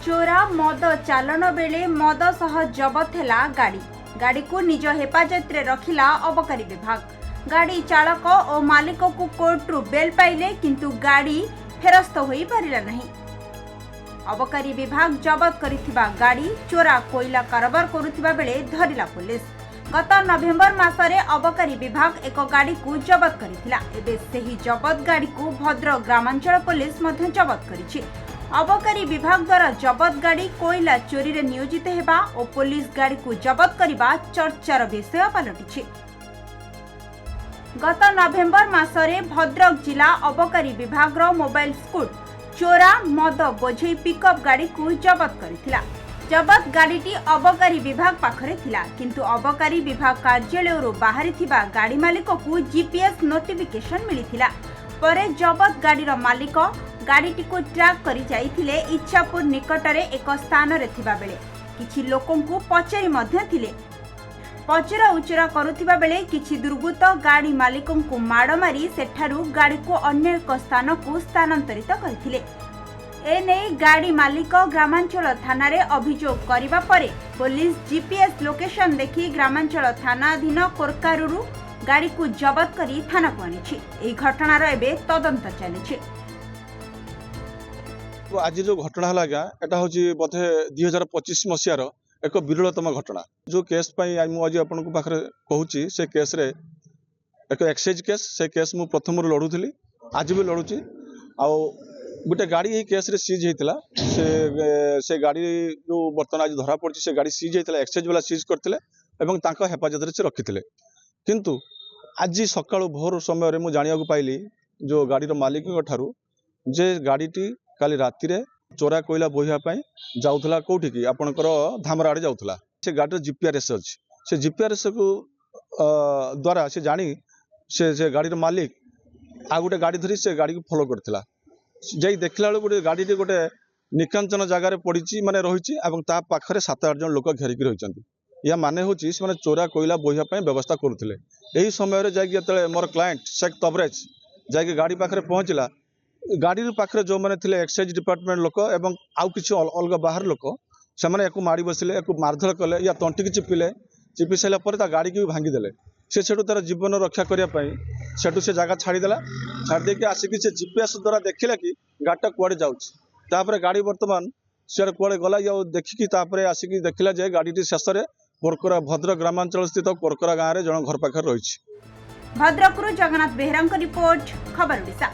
चोरा मद चालन बेले मद सह जबत है गाड़ी गाड़ी को निज हेफाजत रे रखिला अबकारी विभाग। गाड़ी चालक और मालिक को कोर्टरू बेल पाइले किंतु गाड़ी फेरस्त होई पारिला नहीं। अबकारी विभाग जबत करिथिबा गाड़ी चोरा कोयला कारोबार करुथिबा बेले धरिला पुलिस। गत नवेम्बर मासरे अबकारी विभाग एक गाड़ी को जबत करिथिला। एबे सेही जबत गाड़ी को भद्रक ग्रामांचल पुलिस मध्य जबत करिछि। अबकारी विभाग द्वारा जबत गाड़ी कोयला चोरी रे नियोजित हेबा और पुलिस गाड़ी को जबत करिबा चर्चार विषय पलटिछि। गत नवेम्बर मासरे भद्रक जिला अबकारी विभाग रो मोबाइल स्कूट चोरा मद बोझई पिकअप गाड़ी को जबत करिथिला। जबत गाड़ीटी अबकारी विभाग पाखरे थिला किंतु अबकारी विभाग कार्यालय रो बाहरी थिबा गाड़ी मालिक को जीपीएस नोटिफिकेशन मिलिथिला। परे जबत गाड़ीर मालिक गाड़ीटी को ट्रैक करी जाइथिले इच्छापुर निकटरे एक स्थान रे थिबा बेले किछि लोकन को पचेरी मध्य थिले। पचरा उचरा करुथिबा बेले किछि दुर्बृत्त गाड़ी मालिकन को माड़ मारी सेठारु गाड़ी को अन्य एक स्थान को स्थानांतरित करथिले। एने गाड़ी मालिक ग्रामांचल थाना रे अभियोग करिबा परे पुलिस जीपीएस लोकेशन देखि ग्रामांचल थाना अधीन कोरकारुरु गाड़ी को जबत करी थाना को आनिछि। एही घटनार एबे तदंत चलिछि। आज जो घटना है एटा हूँ बोधे 2025 मसीहार एक विरलतम घटना। जो केस आज आपन पाखे कहूँ से केस रे एक एक्साइज केस से केस मु प्रथम लड़ूली आज भी लड़ुची। गोटे गाड़ी यही केस रे सीज होता से गाड़ी जो बर्तमान आज धरा पड़ी से गाड़ी सीज होता एक्साइज वाला सीज करते हेफाजत से रखी। किंतु आज सका भोर समय मुझे जाना पाइली जो गाड़ीर मालिक ठारू जे गाड़ीटी काली राति रे चोरा कोयला बोहापाई जाऊला कौटी की आपणकर धामरा आड़े जाऊला। से गाड़ी जीपीआरएस अच्छी से जीपीआरएस को द्वारा से जानी से गाड़ीर मालिक आ गोटे गाड़ी धरी से गाड़ी को फॉलो करथिला। जाई देखला बेले गोटे गाड़ी गोटे निकांचन जगार पड़ी माने रही पाखरे 7-8 जन लोक घेरिक रही। या माने हूँ से चोरा कोयला बोहापाई व्यवस्था करुले। यही समय जाए मोर क्लाएंट शेख तबरेज जाके गाड़ी पाखरे पहुँचला। गाड़ी पाखे जो मैंने थे एक्साइज डिपार्टमेंट लोक एवं आउ कि अलग बाहर लोक से माड़ी बसिले मारधर कले या तंटी चिपिले चिपी सारापर गाड़ी की भी भांगीदे। से तार जीवन रक्षा करने से जगह छाड़देला छाड़ी आसिक से जीपीएस द्वारा देखला कि गाड़ीटा कुआड़े जाऊँगी गाड़ी बर्तमान सीआर कुआड़े गला या देखिकी आसिक देखला जे गाड़ी शेष में कोरकरा भद्रक ग्रामांचल स्थित कोरकरा गाँव में जन घर पाखे रही। भद्रकरू जगन्नाथ बेहरा रिपोर्ट खबर ओडिशा।